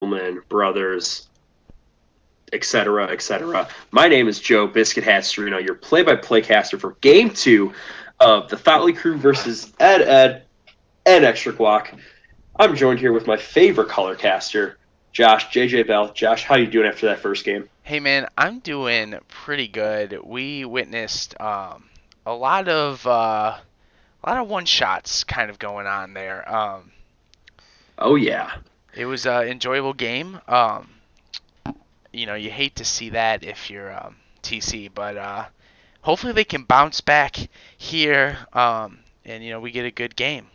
gentlemen, brothers, etc., etc. My name is Joe Biscuit Hat Serino, your play-by-play caster for Game 2 of the THOT Crew versus Ed, and Extra Guac. I'm joined here with my favorite color caster, Josh, JJ Bell. Josh, how you doing after that first game? Hey man, I'm doing pretty good. We witnessed a lot of one shots kind of going on there. Oh, yeah. It was an enjoyable game. You hate to see that if you're TC, but hopefully they can bounce back here, and we get a good game.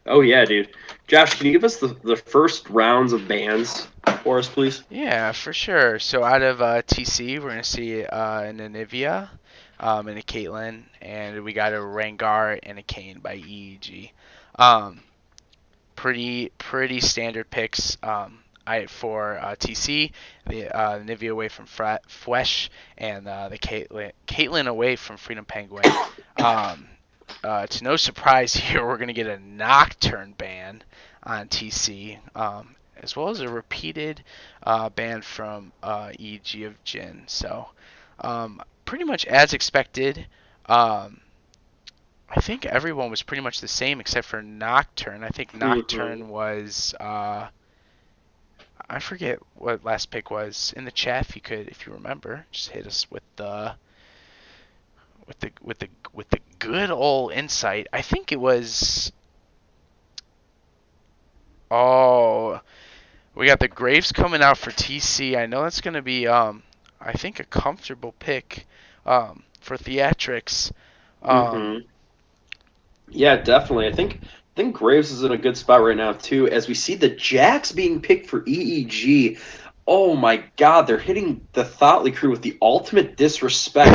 Oh, yeah, dude. Josh, can you give us the first rounds of bans for us, please? Yeah, for sure. So out of TC, we're gonna see an Anivia, and a Caitlyn, and we got a Rengar and a Kane by EEG. Um, pretty standard picks. I for TC, the Nivea away from Fwesh, and the Caitlyn away from Freedom Penguin. Um, to no surprise here, we're gonna get a Nocturne ban on TC, as well as a repeated ban from EG of Jin. So pretty much as expected. I think everyone was pretty much the same except for Nocturne. I think Nocturne was I forget what last pick was. In the chat, if you remember, just hit us with the good old insight. I think it was. Oh, we got the Graves coming out for TC. I know that's gonna be I think a comfortable pick for theatrics. Mm-hmm. Yeah, definitely. I think Graves is in a good spot right now too, as we see the Jacks being picked for EEG. Oh my God, they're hitting the Thotley crew with the ultimate disrespect.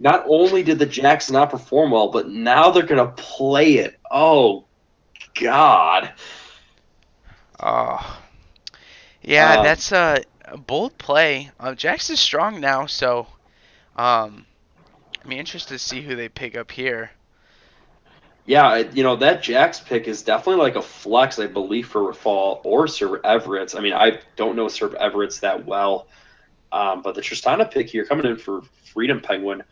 Not only did the Jacks not perform well, but now they're gonna play it. Oh God. Oh, yeah, Um, that's a bold play. Jax is strong now, so I'm interested to see who they pick up here. yeah, that Jacks pick is definitely like a flex, I believe, for Rafal or Sir Everett's. I mean, I don't know Sir Everett's that well. But the Tristana pick here coming in for Freedom Penguin,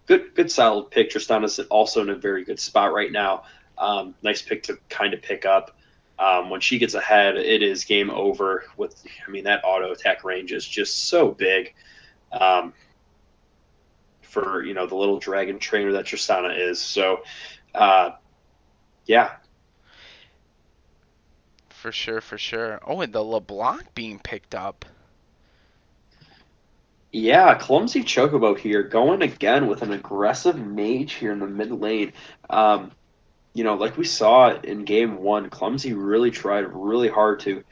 good solid pick. Tristana's also in a very good spot right now. Nice pick to kind of pick up. When she gets ahead, it is game over. I mean, that auto attack range is just so big um, for the little dragon trainer that Tristana is. So, uh, yeah, For sure, for sure. Oh, and the LeBlanc being picked up. yeah, clumsy Chocobo here going again with an aggressive mage here in the mid lane. Um, like we saw in game one, Clumsy really tried really hard to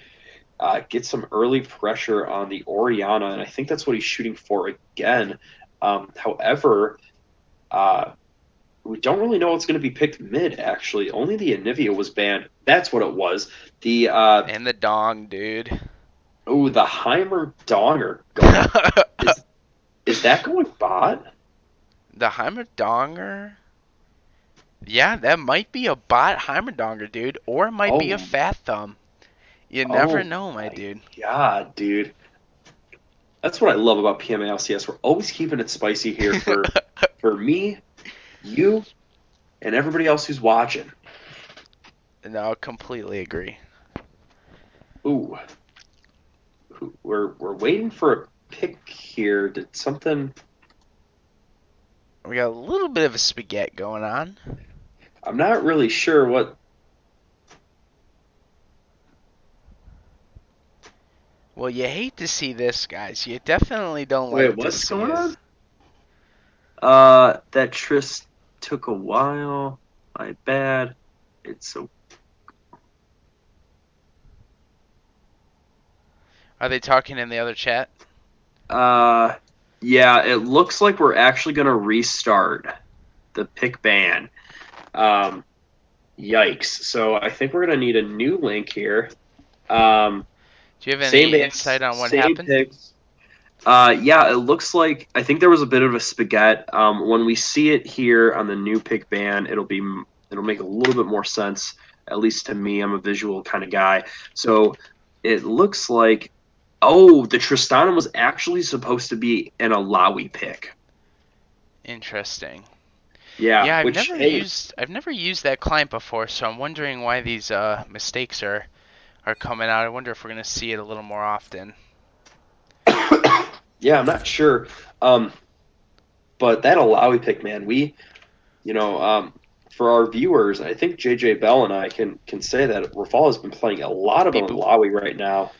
get some early pressure on the Oriana, and I think that's what he's shooting for again. However, uh, we don't really know what's going to be picked mid, actually. Only the Anivia was banned. That's what it was. The And the Dong, dude. the Heimer Donger going. Is that going bot? The Heimerdonger? Yeah, that might be a bot Heimerdonger, dude. Or it might be a Oh, Fat Thumb. You never oh know, my my dude. God, dude. That's what I love about PMA LCS. We're always keeping it spicy here for me, you, and everybody else who's watching. No, completely agree. Ooh, we're waiting for a pick here. Did something? We got a little bit of a spaghetti going on. I'm not really sure what. Well, you hate to see this, guys. You definitely don't Wait, like to what's see going it. on? That Tris took a while. My bad. It's so. Are they talking in the other chat? Uh, yeah, it looks like we're actually gonna restart the pick ban. Um, Yikes! So I think we're gonna need a new link here. Um, Do you have Same any bands, insight on what same happened? picks. Yeah, it looks like I think there was a bit of a spaghetti. When we see it here on the new pick ban, it'll make a little bit more sense, at least to me. I'm a visual kind of guy, so It looks like, oh, the Tristana was actually supposed to be an Alawi pick. Interesting. Yeah, Yeah, which, hey, I've never used that client before, so I'm wondering why these mistakes are coming out. I wonder if we're gonna see it a little more often. yeah, I'm not sure. Um, but that Alawi pick, man, you know, for our viewers, I think JJ Bell and I can say that Rafal has been playing a lot of Beep boop. Alawi right now.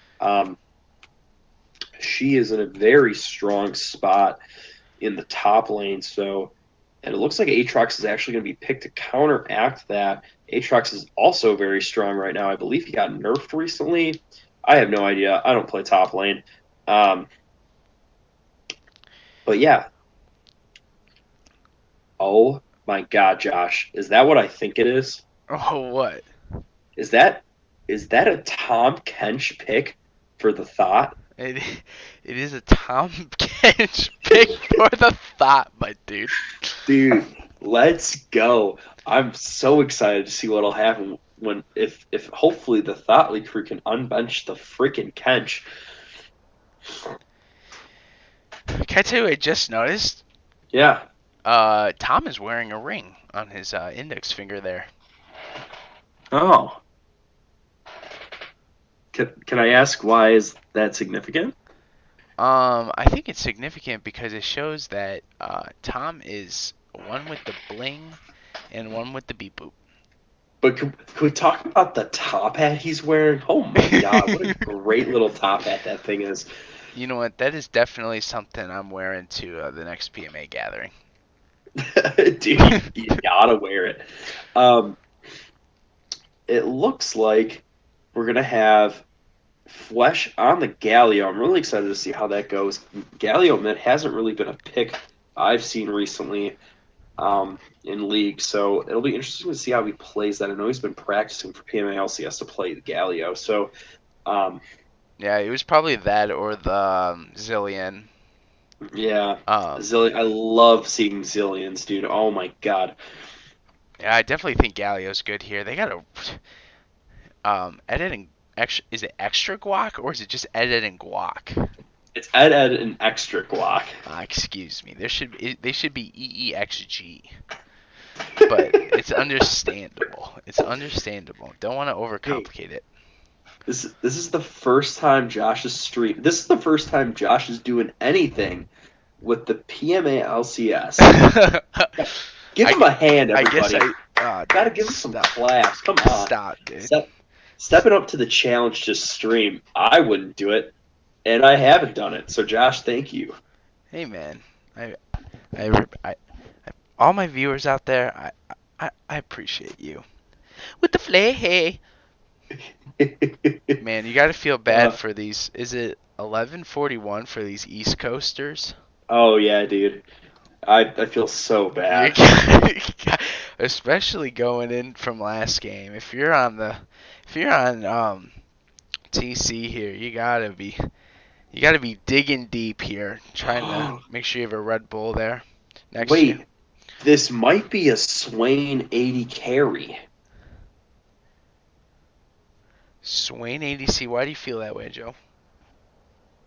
She is in a very strong spot in the top lane. So, and it looks like Aatrox is actually going to be picked to counteract that. Aatrox is also very strong right now. I believe he got nerfed recently. I have no idea. I don't play top lane. Um, but yeah. Oh my God, Josh, is that what I think it is? Oh, what? Is that is that a Tom Kench pick for the thought? It it is a Tom Kench pick for the thought, my dude. Dude, let's go. I'm so excited to see what'll happen when if hopefully the Thought League crew can unbench the freaking Kench. Can I tell you what I just noticed? Yeah. Tom is wearing a ring on his index finger there. Oh. Can I ask why is that significant? I think it's significant because it shows that Tom is one with the bling and one with the beep boop. But can we talk about the top hat he's wearing? Oh my God, what a great little top hat that thing is. You know what? That is definitely something I'm wearing to the next PMA gathering. Dude, you gotta wear it. Um, it looks like we're gonna have Flesh on the Galio. I'm really excited to see how that goes. Galio, man, hasn't really been a pick I've seen recently in League, so it'll be interesting to see how he plays that. I know he's been practicing for PMA LCS to play the Galio, so um, Yeah, it was probably that or the Zillion. yeah. Um, Zillion, I love seeing Zillions, dude. Oh my God. yeah, I definitely think Galio's good here. They got a editing extra. Is it extra guac or is it just editing guac? It's Ed and extra guac. Excuse me. They should be EEXG. But it's understandable. It's understandable. Don't want to Hey, overcomplicate it. this is the first time Josh is stream. This is the first time Josh is doing anything with the PMA LCS. I Give him a hand, I guess everybody. Gotta dude, give him some stop. claps. Come on. Stop, dude. Stepping up to the challenge to stream. I wouldn't do it, and I haven't done it. So, Josh, thank you. Hey man. I I, I all my viewers out there, I appreciate you. With the flay, hey. Man, you got to feel bad uh, for these. Is it 11:41 for these East Coasters? oh, yeah, dude. I feel so You bad. especially going in from last game. If you're on TC here, you gotta be digging deep here, trying to make sure you have a Red Bull there next to you. Wait, this might be a Swain 80 carry. Swain ADC, why do you feel that way, Joe?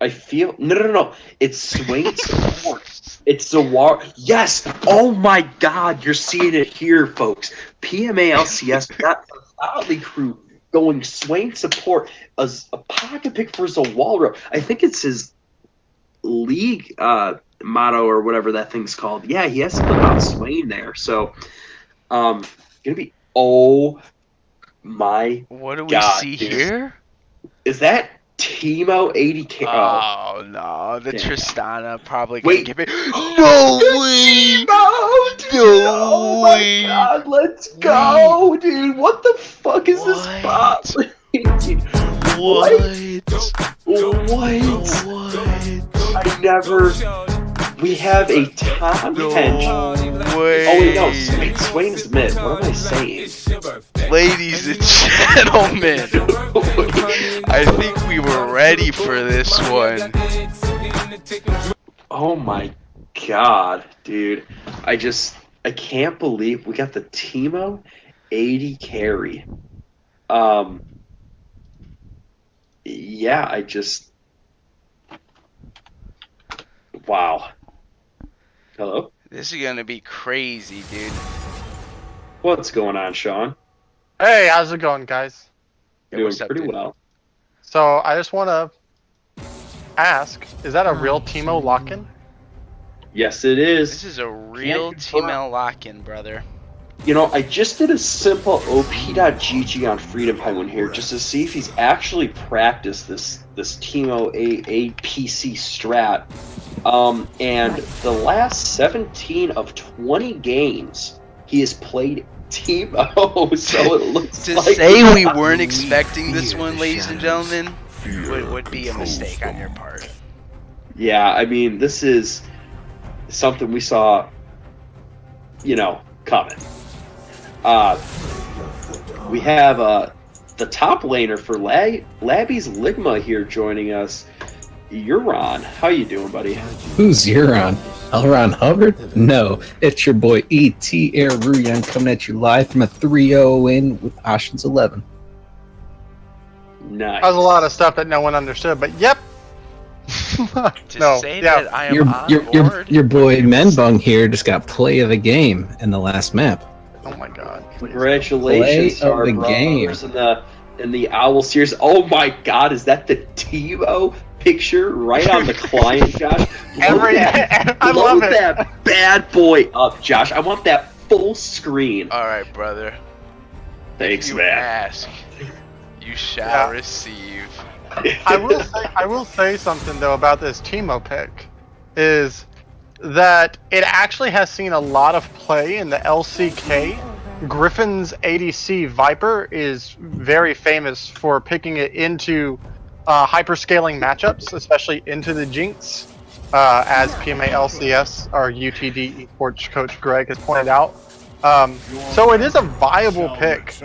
I feel no. It's Swain support. It's Zawar. Yes. Oh my God, you're seeing it here, folks. PMA LCS got the Oddly crew going Swain support as a pocket pick for Zawalra. I think it's his league motto or whatever that thing's called. Yeah, he has something about Swain there. So, gonna be oh my What do we God, see dude. here? Is that Timo 80K? Oh, Oh no, the damn. Tristana probably gonna Wait. give it. No way! Timo, dude. Oh No my way! God, let's Wait, go, dude. What the fuck is this bot? what? What? What? What? What? I never. We have a top No 10. Oh, wait, no. way! Swain's mid. What am I saying? Ladies and gentlemen, I think we were ready for this one. Oh my God, dude. I can't believe we got the Timo 80 carry. Um, Yeah, I just wow. Hello? This is gonna be crazy, dude. What's going on, Sean? Hey, how's it going, guys? Hey, Doing what's up, pretty dude? well. So I just want to ask, is that a real Teemo lock-in? Yes, it This is. is a real Teemo lock-in, brother. You know, I just did a simple op.gg on Freedom Penguin here just to see if he's actually practiced this Teemo APC strat. And the last 17 of 20 games, he has played Teemo. So it looks To like say we weren't expecting this one, ladies and gentlemen, would be a mistake on your part. Yeah, I mean, this is something we saw, coming. We have the top laner for Labby's Ligma here joining us. Euron, how you doing, buddy? Who's Euron? Elron Hubbard? No, it's your boy E.T. Air Ruyan coming at you live from a 3-0 win with Ocean's 11. Nice. That was a lot of stuff that no one understood, but yep. To say that I am on board. Your boy Menbung here just got play of the game in the last map. Oh my god. Congratulations to our brothers in the Owl series. Oh my god, is that the TiVo picture right on the client, Josh? I love it. that bad boy up, Josh. I want that full screen. All right, brother. Thanks, You man. ask, you shall receive. I will say something though about this Teemo pick, is that it actually has seen a lot of play in the LCK. Griffin's ADC Viper is very famous for picking it into hyperscaling matchups, especially into the Jinx, as PMA LCS, our UTD esports coach Greg has pointed out. So it is a viable pick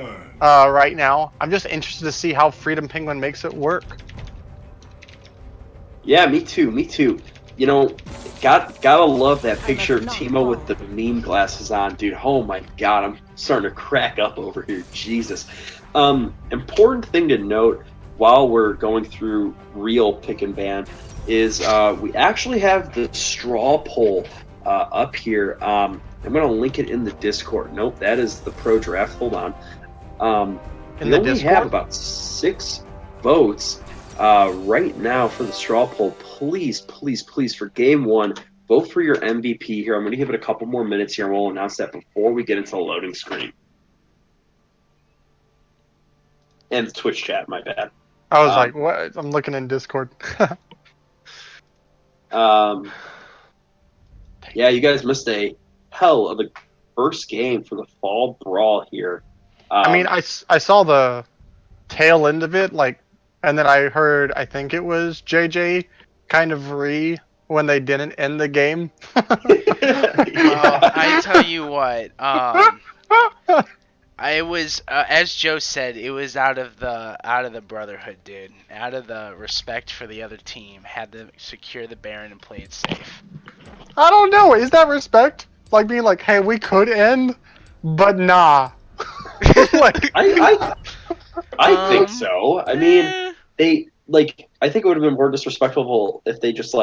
right now. I'm just interested to see how Freedom Penguin makes it work. Yeah, me too. You know, gotta love that picture of Teemo with the meme glasses on, dude. Oh my god, I'm starting to crack up over here. Jesus. Important thing to note while we're going through real pick and ban is we actually have the straw poll up here. I'm gonna link it in the Discord. Nope, that is the pro draft. Hold on. We only have about 6 votes right now for the straw poll. Please, for game 1, vote for your MVP here. I'm going to give it a couple more minutes here, and we'll announce that before we get into the loading screen. And the Twitch chat, my bad. I was like, what? I'm looking in Discord. Yeah, you guys missed a hell of a first game for the fall brawl here. I mean, I saw the tail end of it, and then I heard, I think it was JJ kind of when they didn't end the game. Well, I tell you what, I was, as Joe said, it was out of the brotherhood, dude. Out of the respect for the other team, had to secure the Baron and play it safe. I don't know. Is that respect? Like being like, hey, we could end, but nah. I think so. I mean, I think it would have been more disrespectful if they just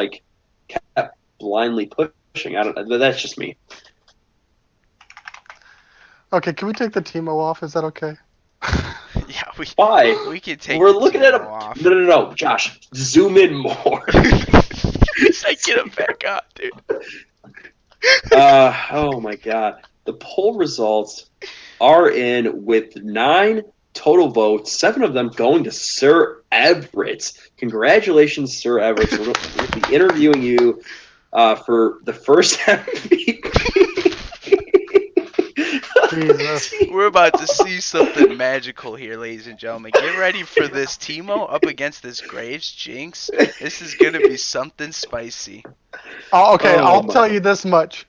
kept blindly pushing. I don't. That's just me. Okay, can we take the Teemo off? Is that okay? Yeah, Why? We can take. We're looking at off. No, Josh, zoom in more. I get him back up, dude. Oh my god. The poll results are in with 9 total votes, 7 of them going to Sir Everett. Congratulations, Sir Everett. We'll be interviewing you for the first MVP. Jesus. We're about to see something magical here, ladies and gentlemen. Get ready for this Teemo up against this Graves Jinx. This is going to be something spicy. Oh, okay, I'll tell you this much.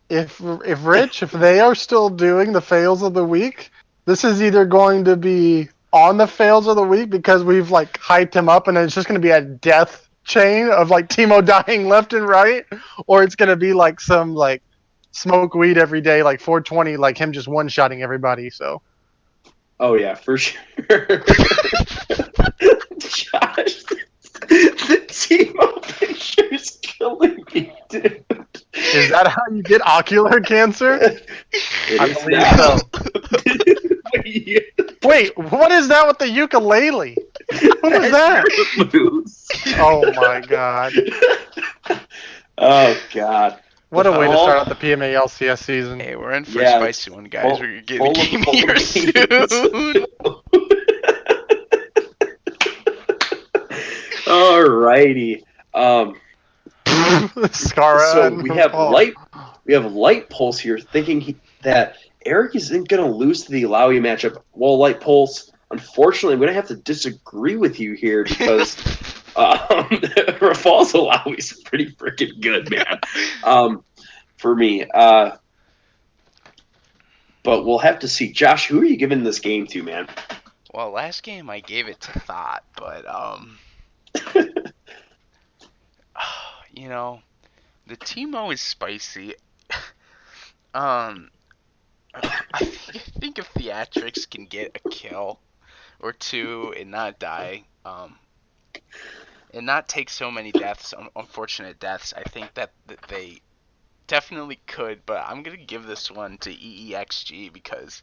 If they are still doing the fails of the week, this is either going to be on the fails of the week because we've hyped him up and it's just going to be a death chain of Teemo dying left and right, or it's going to be some smoke weed every day 420, him just one-shotting everybody. So Oh yeah, for sure. Josh, the Timo picture's killing me, dude. Is that how you get ocular cancer? It I is believe now. so. Wait, what is that with the ukulele? What is that? Moose. Oh my god. Oh god. What a way to All- start out the PMA LCS season. Hey, we're in for Yeah, a it's spicy one, guys. full- We're getting full a of game full here beans. soon. Alrighty. Scara So and we have Paul. light pulse here, thinking that Eric isn't going to lose to the Alawi matchup. Well, light pulse, unfortunately, I'm going to have to disagree with you here because Rafal's Alawi is pretty freaking good, man. For me, but we'll have to see. Josh, who are you giving this game to, man? Well, last game I gave it to THOT, but you know, the Teemo is spicy. I think if Theatrics can get a kill or two and not die, and not take so many deaths, unfortunate deaths, I think that they definitely could. But I'm gonna give this one to EEXG because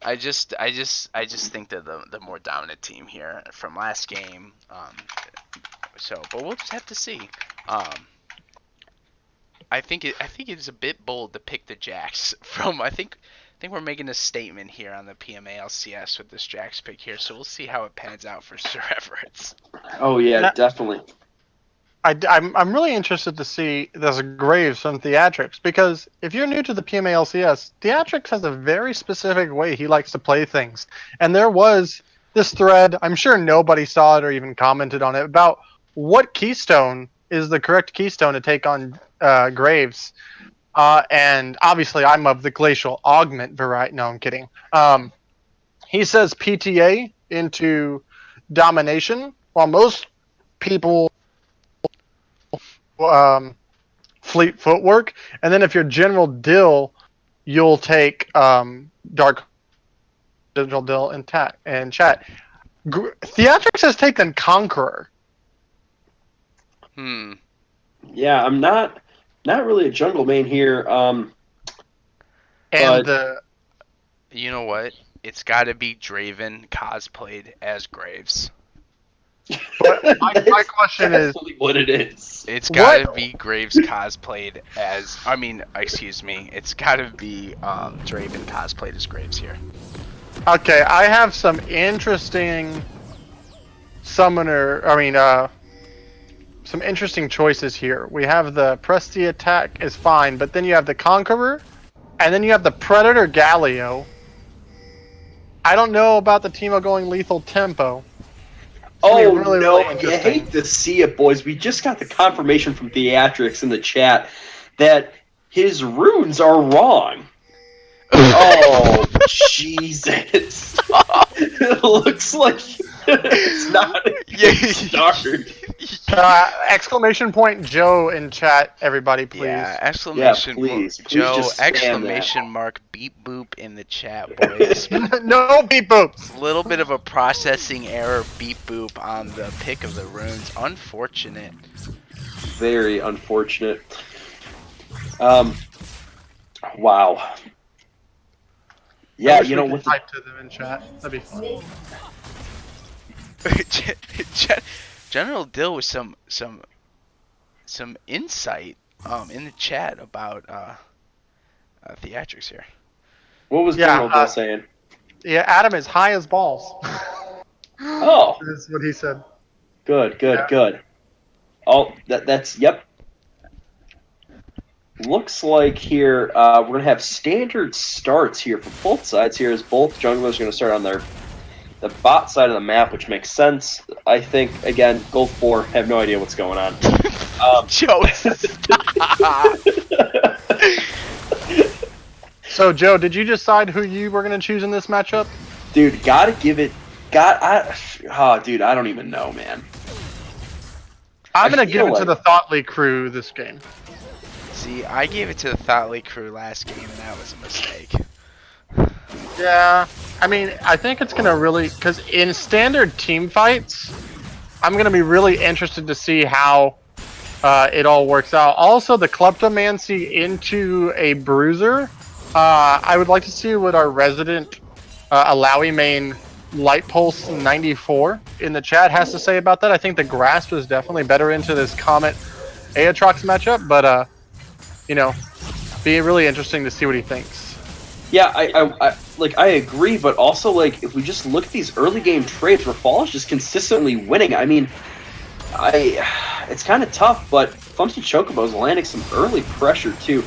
I just think they're the more dominant team here from last game. But we'll just have to see. I think it's a bit bold to pick the Jax from. I think we're making a statement here on the PMA LCS with this Jax pick here. So we'll see how it pans out for Sir Everett. Oh yeah, Now- definitely. I'm really interested to see this Graves from Theatrics because if you're new to the PMA LCS, Theatrics has a very specific way he likes to play things. And there was this thread, I'm sure nobody saw it or even commented on it, about what keystone is the correct keystone to take on Graves. And obviously I'm of the Glacial Augment variety. No, I'm kidding. He says PTA into Domination, while most people Fleet Footwork, and then if you're General Dill, you'll take Dark General Dill and chat. Theatrics has taken Conqueror. Yeah, I'm not really a jungle main here. And You know what? It's got to be Draven cosplayed as Graves. but my question is, definitely what it is. It's got to be Graves cosplayed as. I mean, excuse me. It's got to be Draven cosplayed as Graves here. okay, I have some interesting summoner. Some interesting choices here. We have the Presti attack is fine, but then you have the Conqueror, and then you have the Predator Galio. I don't know about the Teemo going lethal tempo. Oh really, no, really you interesting. hate to see it, boys. We just got the confirmation from Theatrics in the chat that his runes are wrong. Oh, Jesus. It looks like it's not a good start. Exclamation point Joe in chat, everybody, please. Yeah, exclamation please Joe, just spam exclamation mark beep boop in the chat, boys. No beep boops. Little bit of a processing error beep boop on the pick of the runes. Unfortunate. Very unfortunate. Wow. Yeah, I wish you we know could what? type to them in chat. That'd be fun. General Dill with some insight in the chat about Theatrics here. What was General Bill saying? Yeah, Adam is high as balls. Oh, That's what he said. good. Oh, that's yep. Looks like here we're gonna have standard starts here for both sides here, as both junglers are gonna start on the bot side of the map, which makes sense. I think again, Gold 4 have no idea what's going on. Joe, stop. So Joe, did you decide who you were gonna choose in this matchup? Dude, gotta give it. Dude, I don't even know, man. I'm gonna feel give it to the Thoughtly crew this game. See, I gave it to the Thoughtly crew last game, and that was a mistake. Yeah, I mean, I think it's gonna really, because in standard team fights, I'm gonna be really interested to see how it all works out. Also, the Kleptomancy into a Bruiser. I would like to see what our resident Alawi main Light Pulse 94 in the chat has to say about that. I think the Grasp is definitely better into this Comet Aatrox matchup, but you know, be really interesting to see what he thinks. Yeah, I agree, but also like if we just look at these early game trades, Rafal is just consistently winning. I mean, it's kind of tough, but Clumsy Chocobo's landing some early pressure too.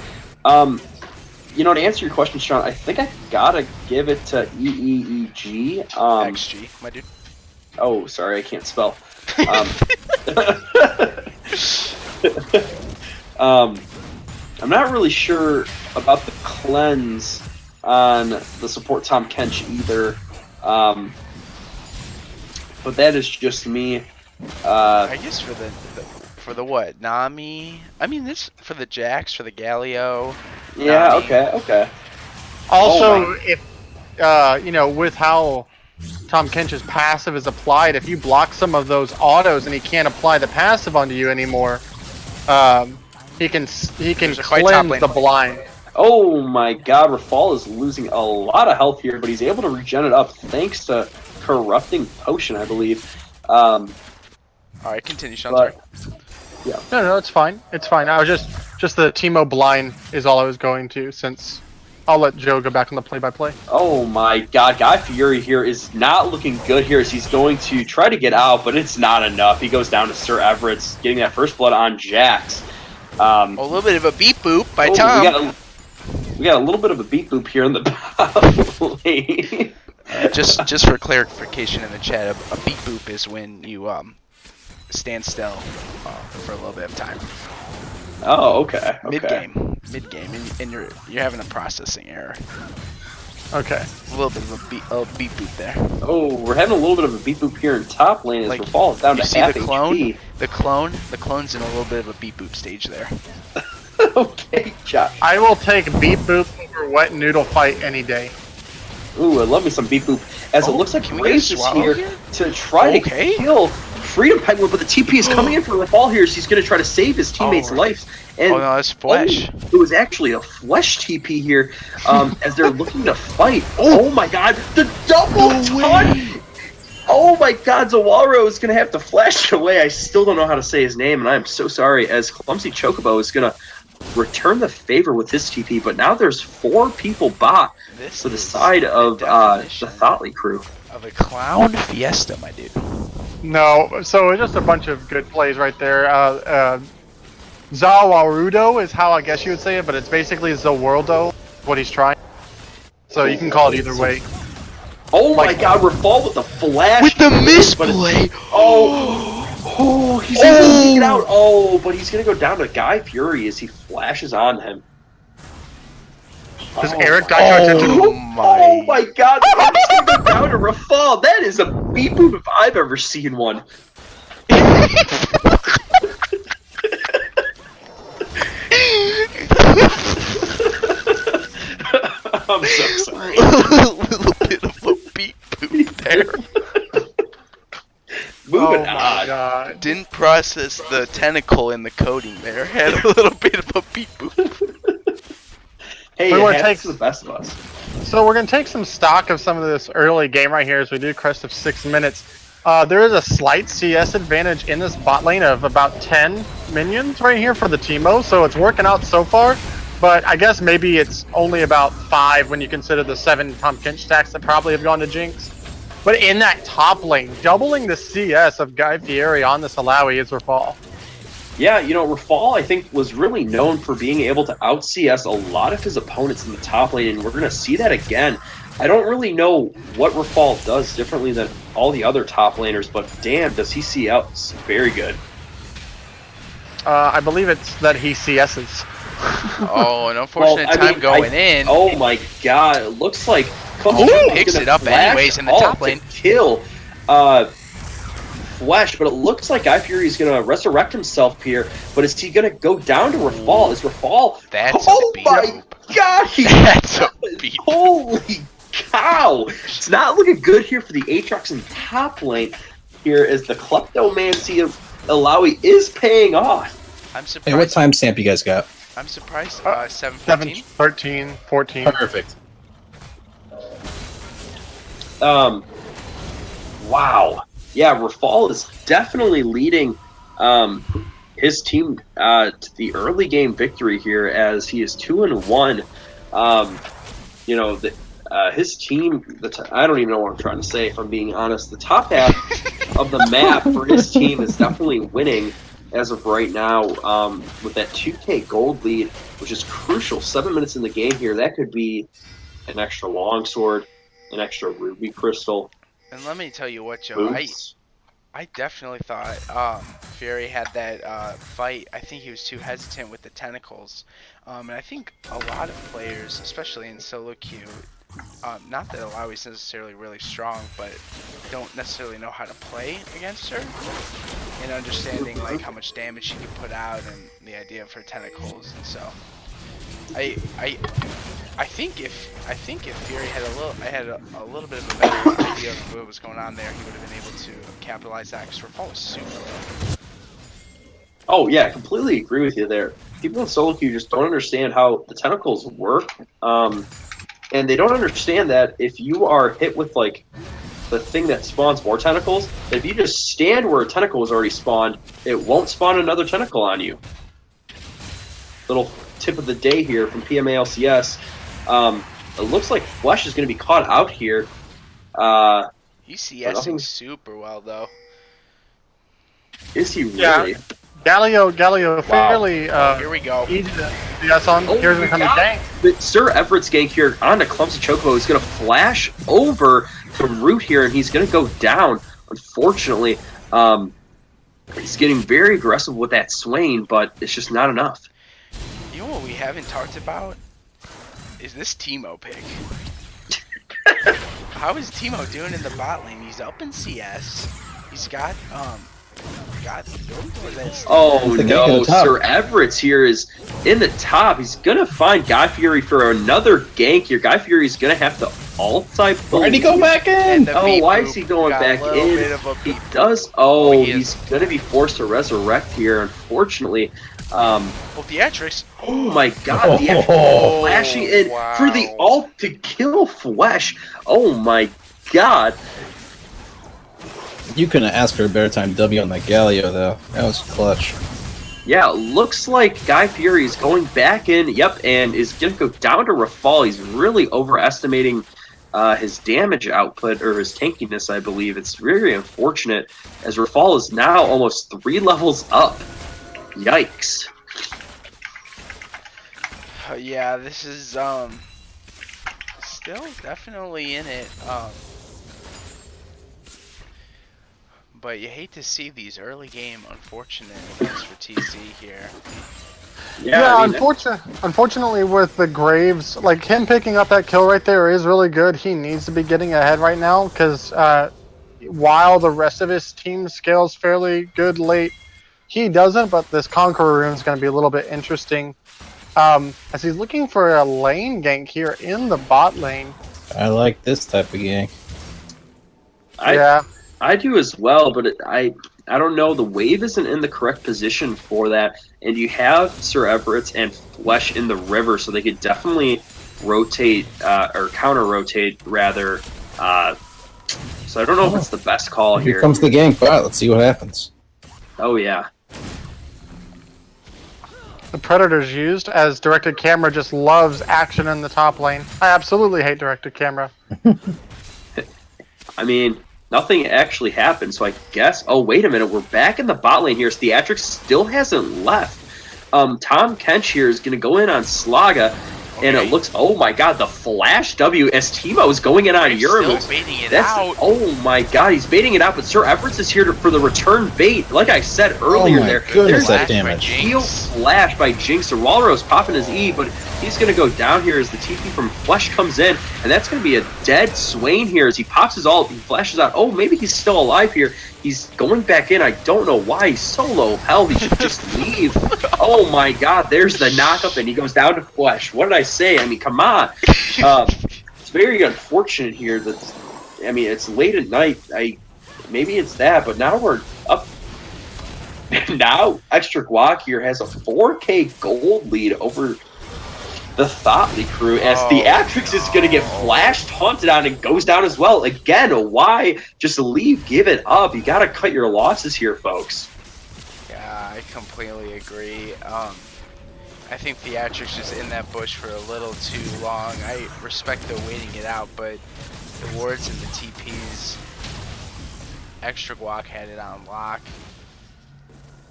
You know, to answer your question, Sean, I think I gotta give it to EEG. XG, my dude. Oh, sorry, I can't spell. I'm not really sure about the cleanse on the support Tom Kench either, but that is just me. I guess for the what? Nami? I mean, this for the Jax, for the Galio. Yeah, Nami. okay. Also, if you know, with how Tom Kench's passive is applied, if you block some of those autos and he can't apply the passive onto you anymore, he can There's a fight top cleanse lane. the blind. Oh my god, Rafal is losing a lot of health here, but he's able to regen it up thanks to Corrupting Potion, I believe. Alright, continue, Sean. Sorry. But, No, it's fine. It's fine. I was just the Teemo blind is all I was going to, since I'll let Joe go back on the play-by-play. oh my god, Guy Fieri here is not looking good here as he's going to try to get out, but it's not enough. He goes down to Sir Everett's, getting that first blood on Jax. A little bit of a beat boop by Oh, Tom. we got a little bit of a beat boop here in the bottom lane. Just for clarification in the chat, a beat boop is when you stand still for a little bit of time. Oh, okay. Mid game, and you're having a processing error. Okay. A little bit of a beat boop there. Oh, we're having a little bit of a beat boop here in top lane as Like, Rafal is down you to see half the clone? HP. The clone's in a little bit of a beat boop stage there. Okay, Josh. I will take Beat Boop over Wet Noodle Fight any day. Ooh, I love me some beat boop. As it Oh, looks like can we get a Graves is swallow here here? to try Okay. to kill Freedom Penguin, but the TP is coming in for Rafal here, so he's going to try to save his teammates' right. lives. And Oh no, that's Flesh. it was actually a Flesh TP here as they're looking to fight. Oh my god, the double taunt! Oh my god, Zawaro is going to have to flash it away. I still don't know how to say his name, and I am so sorry, as Clumsy Chocobo is going to return the favor with his TP, but now there's 4 people bot This to the is side of the definition Thotley crew. of a clown fiesta, my dude. No, so it's just a bunch of good plays right there. Zawarudo is how I guess you would say it, but it's basically Zaworldo, what he's trying. So you can call it either way. Oh my Like- god, Rafal with the flash. With the but misplay! Oh, he's able to take it out. Oh, but he's going to go down to Guy Fury as he flashes on him. Does Oh Eric my- die to Oh Oh my. my god, I'm just going to go down to Rafal. That is a beat boop if I've ever seen one. I'm so sorry. A little bit of a beat boop there. Moving Oh my on. god. Didn't process the tentacle in the coding there. Had a little bit of a beat boop. Hey, We it wanna happens take- to the best of us. So we're going to take some stock of some of this early game right here as we do crest of 6 minutes. There is a slight CS advantage in this bot lane of about 10 minions right here for the Teemo, so it's working out so far. But I guess maybe it's only about 5 when you consider the 7 Tom Kinch stacks that probably have gone to Jinx. But in that top lane, doubling the CS of Guy Fieri on this Alawi is Rafal. Yeah, you know, Rafal, I think, was really known for being able to out-CS a lot of his opponents in the top lane, and we're going to see that again. I don't really know what Rafal does differently than all the other top laners, but damn, does he see outs very good. I believe it's that he CS's. Oh, an unfortunate time going in. Oh my god, it looks like Oh, picks it up anyways in the top lane. Kill Flesh, but it looks like Guy Fury is going to resurrect himself here, but is he going to go down to Rafal? Is Rafal... That's oh a beat my boop. god, he... That's a beat. Holy cow! It's not looking good here for the Aatrox in top lane here as the Kleptomancy of Alawi is paying off. I'm surprised. Hey, what timestamp you guys got? I'm surprised. 7, 7:15. 13, 14. Perfect. Wow. Yeah, Rafal is definitely leading his team to the early game victory here as he is 2-1. You know, his team, I don't even know what I'm trying to say, if I'm being honest. The top half of the map for his team is definitely winning as of right now with that 2K gold lead, which is crucial. 7 minutes in the game here. That could be an extra longsword, an extra ruby crystal. And let me tell you what, Joe. Boots. I definitely thought Fury had that fight. I think he was too hesitant with the tentacles. And I think a lot of players, especially in solo queue, not that Alawi is necessarily really strong, but don't necessarily know how to play against her. And understanding like how much damage she can put out and the idea of her tentacles. And so I think if Fury had a little bit of a better idea of what was going on there, he would have been able to capitalize that. Because Rafal was super low. Oh yeah, I completely agree with you there. People in solo queue just don't understand how the tentacles work, and they don't understand that if you are hit with like the thing that spawns more tentacles, that if you just stand where a tentacle was already spawned, it won't spawn another tentacle on you. Little tip of the day here from PMALCS. It looks like Flesh is going to be caught out here. He's CSing super well though. Is he really? Yeah. Galio fairly Here we go. easy to CS on. Oh Here's my gonna come to God. gank. But Sir Everett's gank here onto Clumsy Chocobo is going to flash over to Root here, and he's going to go down. Unfortunately, he's getting very aggressive with that Swain, but it's just not enough. You know what we haven't talked about is this Teemo pick. How is Teemo doing in the bot lane? He's up in CS. He's got Oh The gank at no, the top. Sir Everett's here is in the top. He's going to find Guy Fury for another gank here. Guy Fury's going to have to ult, I believe. Why'd he go back in? And the Oh, beep why boop is he going got back a little in? bit of a He beep boop. does. Oh, he he's is. going to be forced to resurrect here, unfortunately. Oh, Theatrics. Oh my God, the actual Oh, flashing in for the wow. ult to kill Flesh. Oh my God. You couldn't ask for a better time W on that Galio, though. That was clutch. Yeah, looks like Guy Fury is going back in, yep, and is going to go down to Rafal. He's really overestimating his damage output, or his tankiness, I believe. It's very unfortunate, as Rafal is now almost 3 levels up. Yikes. Yeah, this is still definitely in it. But you hate to see these early game unfortunate events for TC here. Yeah, I mean, unfortunately with the Graves, like him picking up that kill right there is really good. He needs to be getting ahead right now because while the rest of his team scales fairly good late, he doesn't. But this Conqueror rune is going to be a little bit interesting as he's looking for a lane gank here in the bot lane. I like this type of gank. I do as well, but I don't know. The wave isn't in the correct position for that, and you have Sir Everett's and Flesh in the river, so they could definitely rotate or counter rotate rather. So I don't know if it's the best call Here here. comes the gank bot. Let's see what happens. Oh yeah. The Predator's used as directed camera just loves action in the top lane. I absolutely hate directed camera. I mean, nothing actually happened, so I guess... Oh, wait a minute. We're back in the bot lane here. Theatrics still hasn't left. Tom Kench here is going to go in on Slaga, and it looks... Oh, my God. The Flash W as Teemo is going in on He's Euromus. still baiting it That's out. Oh, my God. He's baiting it out, but Sir Everett's is here for the return bait. Like I said earlier my there. goodness, There's that Flash by damage. Heal Jinx. flash by Jinx. So Walrus popping his E, but he's going to go down here as the TP from Flesh comes in, and that's going to be a dead Swain here as he pops his ult. He flashes out. Oh, maybe he's still alive here. He's going back in. I don't know why he's so low health. He should just leave. Oh my God, there's the knockup, and he goes down to Flesh. What did I say? I mean, come on. very unfortunate here that, I mean, it's late at night. Maybe it's that, but now we're up. Now Extra Guac here has a 4K gold lead over the THOT crew, as Theatrix is going to get flashed, hunted on, and goes down as well. Again, why just leave, give it up? You got to cut your losses here, folks. Yeah, I completely agree. I think Theatrix is in that bush for a little too long. I respect the waiting it out, but the wards and the TPs, Extra Guac had it on lock.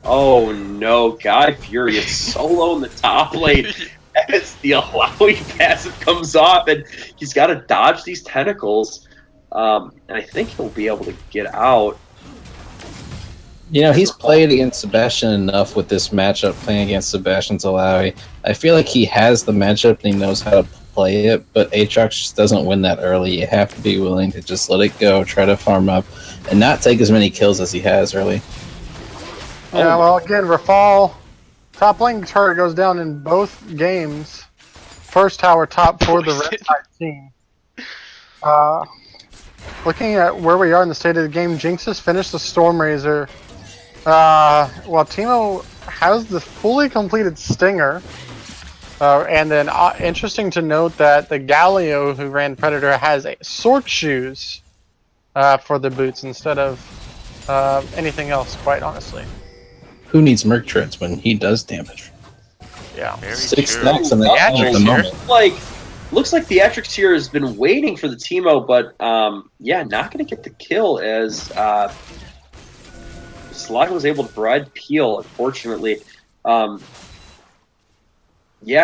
Oh no, Guy Furious solo in the top lane as the allowing passive comes off, and he's got to dodge these tentacles. And I think he'll be able to get out. You know, he's played against Sebastian enough with this matchup, playing against Sebastian Talawi. I feel like he has the matchup and he knows how to play it, but Aatrox just doesn't win that early. You have to be willing to just let it go, try to farm up, and not take as many kills as he has early. Yeah, well, again, Rafal, top lane turret goes down in both games. First tower top for the red side team. Looking at where we are in the state of the game, Jinx has finished the Stormrazor. While Teemo has the fully completed Stinger. And then interesting to note that the Galio who ran Predator has Sword Shoes for the boots instead of anything else, quite honestly. Who needs Merc Treads when he does damage? Yeah. Very 6 true. stacks in the moment. Looks like the Theatrix here has been waiting for the Teemo, but yeah, not going to get the kill as Slug was able to provide Peel, unfortunately. Yeah,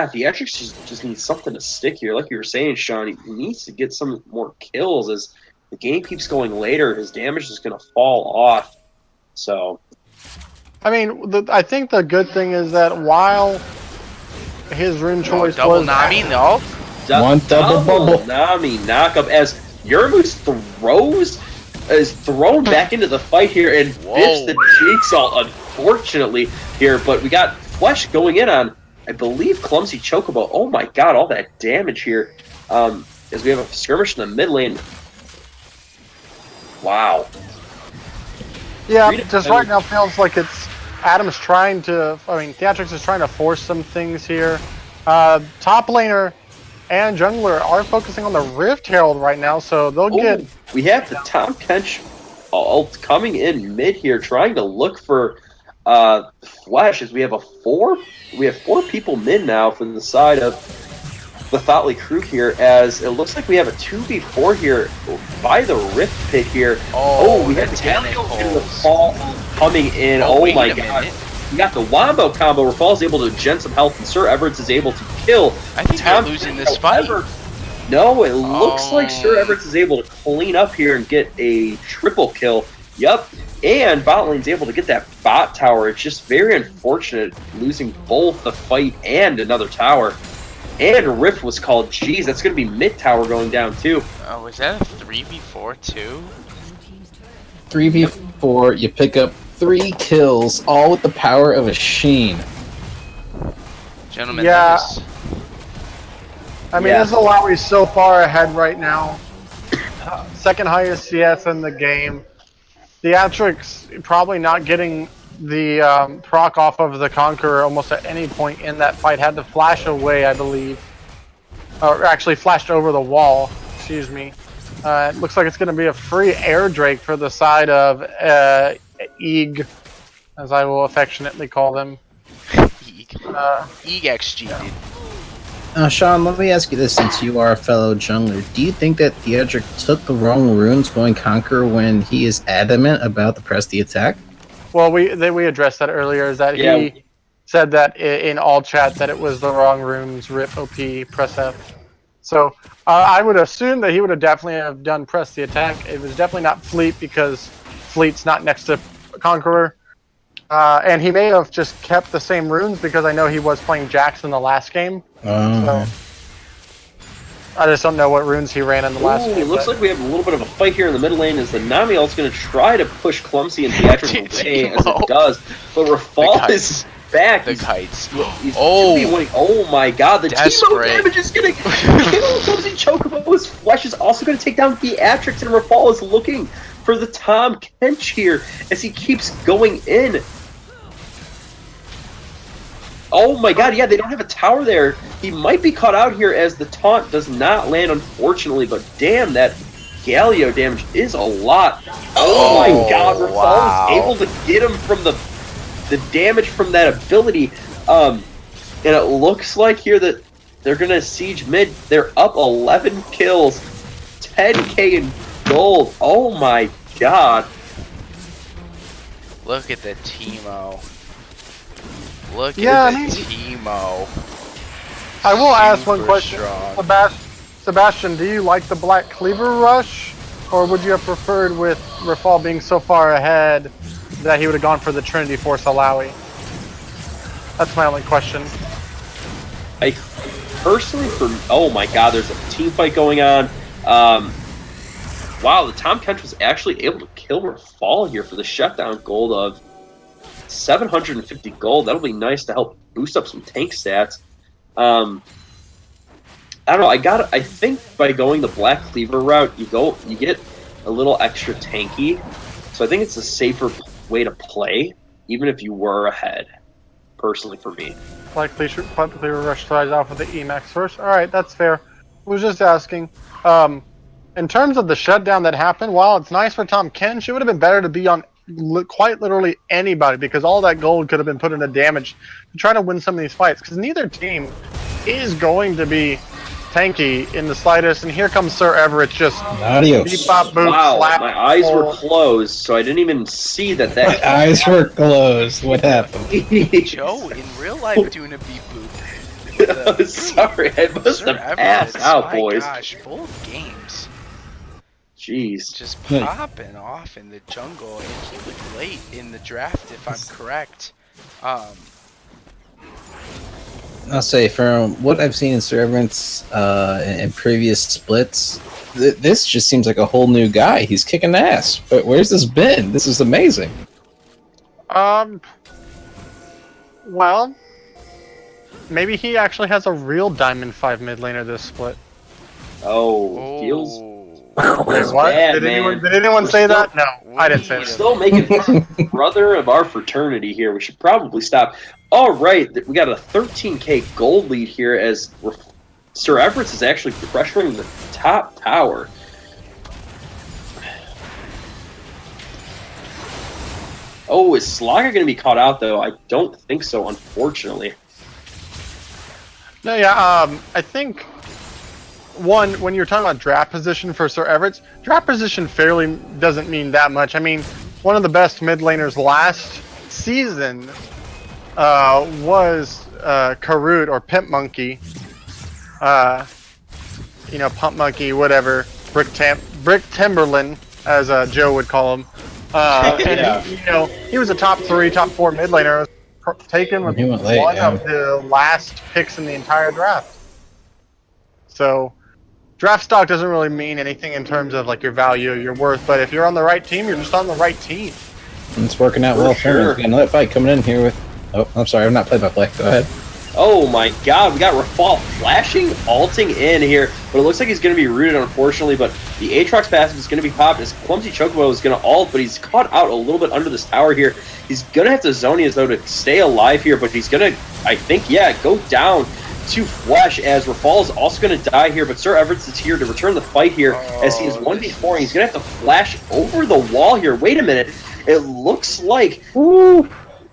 the Theatrix just needs something to stick here. Like you were saying, Sean, he needs to get some more kills as the game keeps going later. His damage is going to fall off. So, I mean, I think the good thing is that while his rune choice double was Nami, no. One double bubble. Nami knockup as Yermus is thrown back into the fight here and biffs the Jigsaw, unfortunately, here. But we got Flesh going in on, I believe, Clumsy Chocobo. Oh my god, all that damage here. As we have a skirmish in the mid lane. Wow. Yeah, just right now feels like it's Adam's trying to, Theatrix is trying to force some things here. Top laner and jungler are focusing on the Rift Herald right now, so they'll get... We have the Tom Kench ult coming in mid here, trying to look for Flesh, as we have four people mid now from the side of the Thoughtly crew here, as it looks like we have a 2v4 here by the Rift Pit here. Oh, we had the Galio into the fall coming in. Oh my god. We got the Wombo combo. Rafal's able to gen some health, and Sir Everett is able to kill. I think they're losing this fight. No, it looks like Sir Everett is able to clean up here and get a triple kill. Yup. And bot lane's able to get that bot tower. It's just very unfortunate losing both the fight and another tower. And Rift was called. Jeez, that's going to be mid tower going down too. Oh, was that a 3v4 too? 3v4, you pick up 3 kills, all with the power of a Sheen. Gentlemen, yeah. that is... I mean, this Alawi's so far ahead right now. Second highest CS in the game. Theatrix probably not getting the proc off of the Conqueror almost at any point in that fight. Had to flash away, I believe. Or actually flashed over the wall, excuse me. It looks like it's going to be a free air Drake for the side of EEG, as I will affectionately call them. EEG XG, dude. Sean, let me ask you this, since you are a fellow jungler. Do you think that Theatrix took the wrong runes going Conqueror when he is adamant about the press the attack? Well, we addressed that earlier, is that he said that in all chat that it was the wrong runes, rip OP, press F. So I would assume that he would have definitely have done press the attack. It was definitely not Fleet, because Fleet's not next to Conqueror. And he may have just kept the same runes, because I know he was playing Jax in the last game. So I just don't know what runes he ran in the last game. It looks like we have a little bit of a fight here in the middle lane, as the Nami ult's going to try to push Clumsy and Theatrix away, as it does. But Rafal is back. The kites. He's Oh. 2v1. Oh my god, the Teemo Desperate. damage is gonna kill Clumsy Chocobo. His flesh is also gonna take down Theatrix, and Rafal is looking for the Tom Kench here as he keeps going in. Oh my god, yeah, they don't have a tower there. He might be caught out here as the taunt does not land, unfortunately, but damn, that Galio damage is a lot. Oh my god, Rafal wow. is able to get him from the damage from that ability. And it looks like here that they're going to siege mid. They're up 11 kills, 10k in gold. Oh my god. Look at the Teemo. Look Yeah, at I mean- the Teemo. I will ask one Super question. strong. Sebastian, do you like the Black Cleaver rush? Or would you have preferred with Rafal being so far ahead that he would have gone for the Trinity Force Alawi? That's my only question. I personally, oh my god, there's a team fight going on. Wow, the Tom Kench was actually able to kill Rafal here for the shutdown gold of 750 gold. That'll be nice to help boost up some tank stats. I don't know. I think by going the Black Cleaver route, you get a little extra tanky. So I think it's a safer way to play, even if you were ahead. Personally, for me. Black Cleaver rush tries off with the Emax first. Alright, that's fair. I was just asking. In terms of the shutdown that happened, while it's nice for Tom Kench, it would have been better to be on quite literally anybody, because all that gold could have been put into damage to try to win some of these fights, because neither team is going to be tanky in the slightest. And here comes Sir Everett just Adios. beep bop boop Wow, slap. my eyes were pull. closed, so I didn't even see that. My eyes were closed. What happened? Joe, in real life, doing a beep boop. Sorry, I must Sir have passed Everett, out, my boys. gosh, both games. Jeez. Just Hey. popping off in the jungle, and he was late in the draft, if I'm correct. I'll say, from what I've seen in servants in previous splits, this just seems like a whole new guy. He's kicking ass. But where's this been? This is amazing. Well, maybe he actually has a real Diamond 5 mid laner this split. Oh, feels Wait, what? bad, Did man. anyone We're say still- that? No, I didn't say We're that. still making fun of brother of our fraternity here. We should probably stop. All right, we got a 13k gold lead here as Sir Everett is actually pressuring the top tower. Oh, is Slaga going to be caught out, though? I don't think so, unfortunately. No, yeah, I think when you're talking about draft position for Sir Everett, draft position fairly doesn't mean that much. I mean, one of the best mid laners last season was Karut or Pimp Monkey. Pump Monkey, whatever. Brick Timberland, as Joe would call him. Yeah. And he was a top 3, top 4 mid laner, taken with He went late, one yeah. of the last picks in the entire draft. So, draft stock doesn't really mean anything in terms of like your value, your worth. But if you're on the right team, you're just on the right team. It's working out For well. sure. We got another fight coming in here with... Oh, I'm sorry. I'm not play-by-play. Go ahead. Oh my god, we got Rafal flashing, alting in here, but it looks like he's going to be rooted, unfortunately, but the Aatrox passive is going to be popped as Clumsy Chocobo is going to ult, but he's caught out a little bit under this tower here. He's going to have to zone his though to stay alive here, but he's going to, I think, yeah, go down to Flesh as Rafal is also going to die here, but Sir Everett is here to return the fight here as he is 1v4, and he's going to have to flash over the wall here. Wait a minute, it looks like the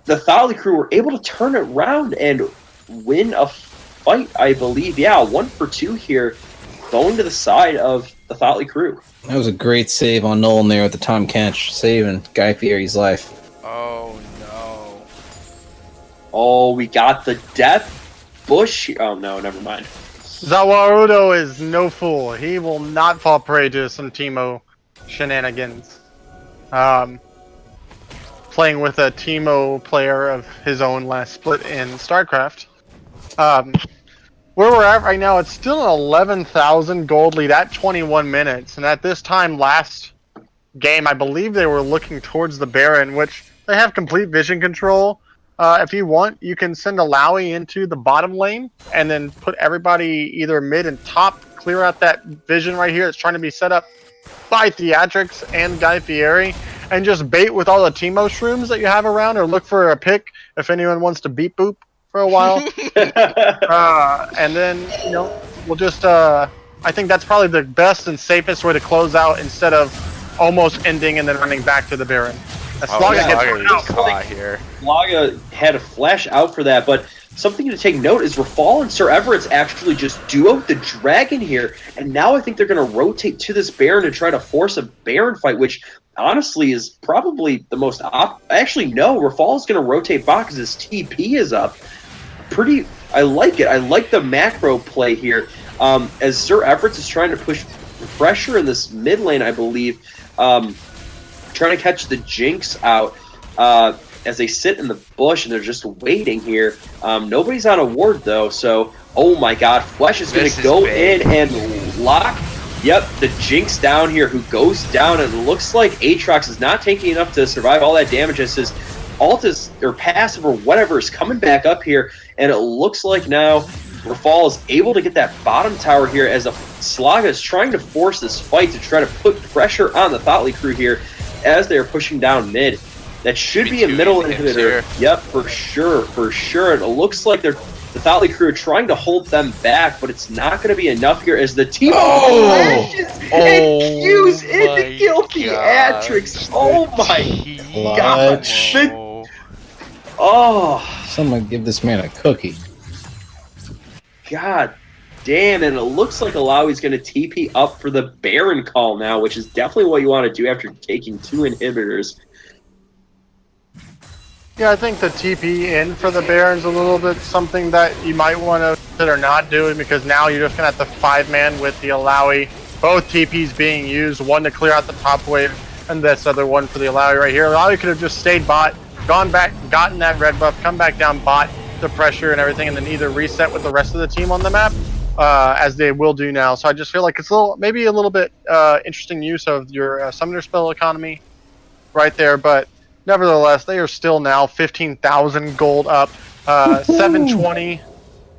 Thali crew were able to turn it around and win a fight, I believe. Yeah, 1 for 2 here, going to the side of the Thotley crew. That was a great save on Nolan there with the Tom Kench, saving Guy Fieri's life. Oh no. Oh, we got the death bush. Oh no, never mind. Zawarudo is no fool. He will not fall prey to some Teemo shenanigans. Playing with a Teemo player of his own last split in StarCraft. Where we're at right now, it's still an 11,000 gold lead at 21 minutes. And at this time last game, I believe they were looking towards the Baron, which they have complete vision control. If you want, you can send Alawi into the bottom lane and then put everybody either mid and top, clear out that vision right here that's trying to be set up by Theatrics and Guy Fieri, and just bait with all the Teemo shrooms that you have around, or look for a pick if anyone wants to beat boop for a while. And then, we'll just, I think that's probably the best and safest way to close out instead of almost ending and then running back to the Baron. As Slaga gets caught here. Slaga had a flash out for that, but something to take note is Rafal and Sir Everett's actually just duoed the Dragon here, and now I think they're going to rotate to this Baron to try to force a Baron fight, which honestly is probably the most actually, no, Rafal is going to rotate bot because his TP is up. I like it. I like the macro play here. As Sir Everett's is trying to push pressure in this mid lane, I believe, trying to catch the Jinx out as they sit in the bush and they're just waiting here. Nobody's on a ward though, so oh my god, Flesh is going to go in and lock. Yep, the Jinx down here who goes down, and it looks like Aatrox is not taking enough to survive all that damage as his ult is, or passive or whatever, is coming back up here, and it looks like now Rafal is able to get that bottom tower here as Slaga is trying to force this fight to try to put pressure on the THOT crew here as they're pushing down mid. That should be a middle inhibitor. Yep, for sure. It looks like the THOT crew are trying to hold them back, but it's not going to be enough here as the team flashes and Q's in to kill Theatrics. Oh my god. Oh. Someone give this man a cookie. God damn, and it looks like Alawi's going to TP up for the Baron call now, which is definitely what you want to do after taking 2 inhibitors. Yeah, I think the TP in for the Baron's a little bit something that you might want to consider not doing, because now you're just going to have the 5-man with the Alawi. Both TPs being used, one to clear out the top wave, and this other one for the Alawi right here. Alawi could have just stayed bot, gone back, gotten that red buff, come back down bot, the pressure and everything, and then either reset with the rest of the team on the map, as they will do now. So I just feel like it's maybe a little bit interesting use of your summoner spell economy right there, but nevertheless, they are still now 15,000 gold up, 720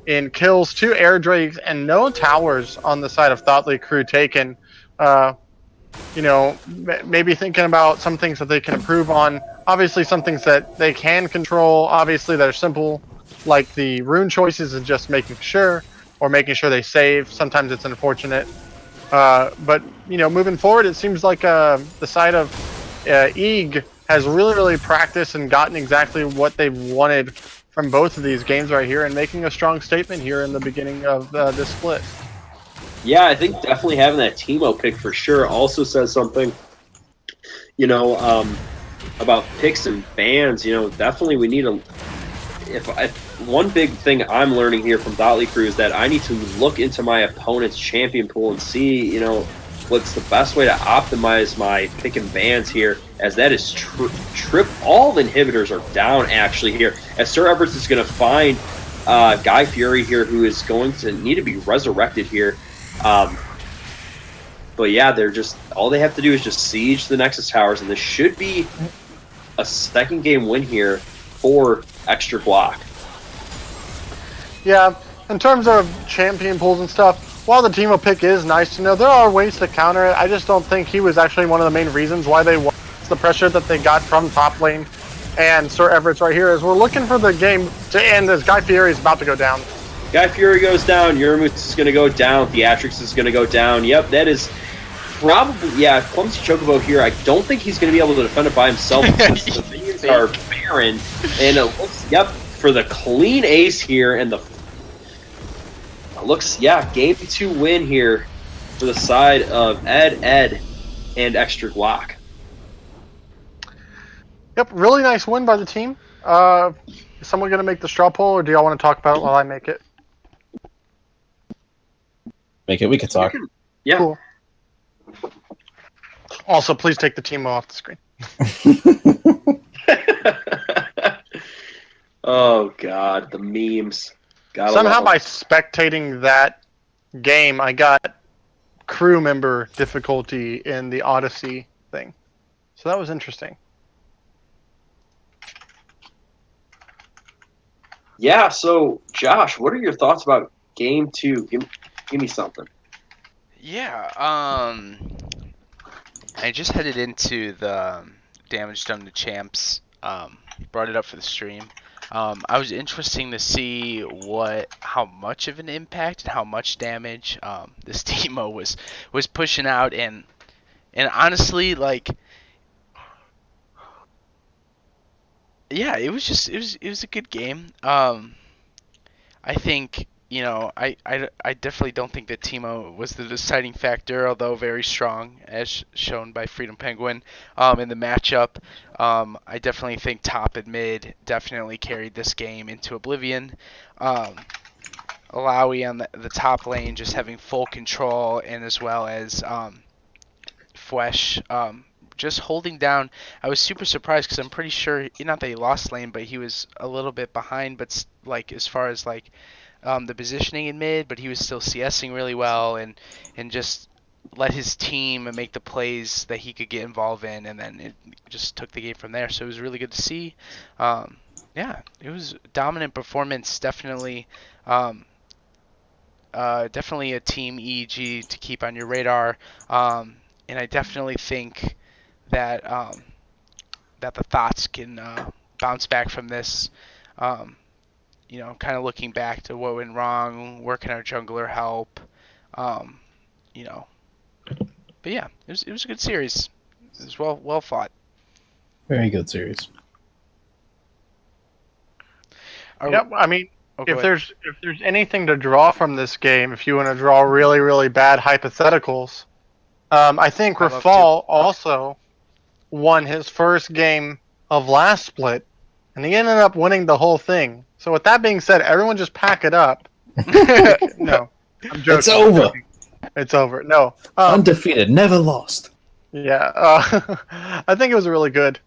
in kills, 2 air drakes, and no towers on the side of THOT crew taken. Maybe thinking about some things that they can improve on. Obviously, some things that they can control, obviously, that are simple, like the rune choices and just making sure they save. Sometimes it's unfortunate. But, moving forward, it seems like the side of EEG has really practiced and gotten exactly what they wanted from both of these games right here, and making a strong statement here in the beginning of this split. Yeah, I think definitely having that Teemo pick for sure also says something, about picks and bans. Definitely we need one big thing I'm learning here from THOT crew is that I need to look into my opponent's champion pool and see, what's the best way to optimize my pick and bans here, as that is all the inhibitors are down actually here, as Sir Everett is going to find Guy Fieri here, who is going to need to be resurrected here. But yeah, all they have to do is just siege the Nexus Towers, and this should be a second game win here for Extra Glock. Yeah, in terms of champion pools and stuff, while the Teemo pick is nice to know, there are ways to counter it. I just don't think he was actually one of the main reasons why they won. It's the pressure that they got from top lane, and Sir Everett's right here as we're looking for the game to end as Guy Fieri is about to go down. Guy Fieri goes down, Uramus is going to go down, Theatrics is going to go down. Yep, that is probably, Clumsy Chocobo here. I don't think he's going to be able to defend it by himself because the things are barren. And it looks, for the clean ace here, and game 2 win here for the side of Ed, and Extra Glock. Yep, really nice win by the team. Is someone going to make the straw poll, or do y'all want to talk about it while I make it? Make it. We can talk. Yeah. Cool. Also, please take the Teemo off the screen. Oh God, the memes. Somehow by spectating that game, I got crew member difficulty in the Odyssey thing. So that was interesting. Yeah. So, Josh, what are your thoughts about game 2? Give me something. Yeah, I just headed into the damage done to champs. Brought it up for the stream. I was interesting to see how much of an impact and how much damage this Teemo was pushing out, and honestly, like, yeah, it was a good game. I think, I definitely don't think that Teemo was the deciding factor, although very strong, as shown by Freedom Penguin in the matchup. I definitely think top and mid definitely carried this game into oblivion. Alawi on the top lane just having full control, and as well as Fwesh just holding down. I was super surprised because I'm pretty sure, not that he lost lane, but he was a little bit behind, but like as far as like the positioning in mid, but he was still CSing really well, and just let his team make the plays that he could get involved in, and then it just took the game from there. So it was really good to see. Yeah, it was dominant performance. Definitely, definitely a team EEG to keep on your radar. And I definitely think that that the thoughts can bounce back from this. Kind of looking back to what went wrong, where can our jungler help, um, you know. But yeah, it was a good series. It was well fought. Very good series. Yep. I mean, Go if ahead. there's anything to draw from this game, if you want to draw really really bad hypotheticals, I think I love to. Rafal also won his first game of last split, and he ended up winning the whole thing. So with that being said, everyone just pack it up. No, I'm joking. It's over. It's over. No, Undefeated, never lost. yeah, I think it was a really good